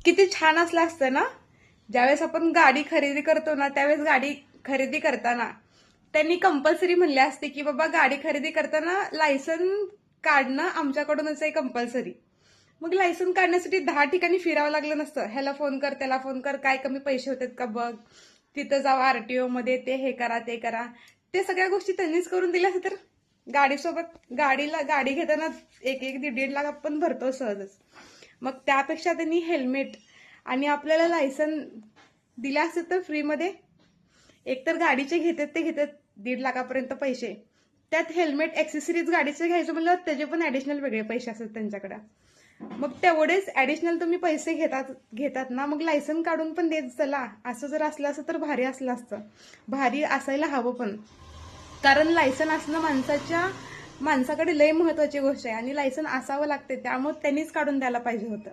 किती छान असलं असतं ना. ज्यावेळेस आपण गाडी खरेदी करतो ना, त्यावेळेस गाडी खरेदी करताना त्यांनी कंपल्सरी म्हणले असते की बाबा गाडी खरेदी करताना लायसन काढणं आमच्याकडूनच आहे कंपल्सरी. मग लायसन काढण्यासाठी 10 ठिकाणी फिरावं लागलं नसतं. ह्याला फोन कर, त्याला फोन कर, काय कमी पैसे होतात का बघ, तिथं जाऊ आरटीओ मध्ये, ते हे करा ते करा. ते सगळ्या गोष्टी त्यांनीच करून दिल्या असं तर गाडीसोबत गाडी घेताना 1-1, 1.5 लाख आपण भरतो सहजच. मग त्यापेक्षा त्यांनी हेल्मेट आणि आपल्याला लायसन दिलं असतं तर फ्रीमध्ये. एकतर गाडीचे घेतात ते घेतात 1.5 लाखापर्यंत पैसे, त्यात हेल्मेट एक्सेसरीज गाडीचे घ्यायचं म्हणलं त्याचे पण ऍडिशनल वेगळे पैसे असतात त्यांच्याकडे. मग तेवढेच ऍडिशनल तुम्ही पैसे घेतात ना, मग लायसन काढून पण देत चला. असं जर असलं असतं तर भारी असलं असतं. भारी असायला हवं पण, कारण लायसन असणं माणसाकडे लय महत्वाची गोष्ट आहे आणि लायसन असावं लागते. त्यामुळे त्यांनीच काढून द्यायला पाहिजे होतं.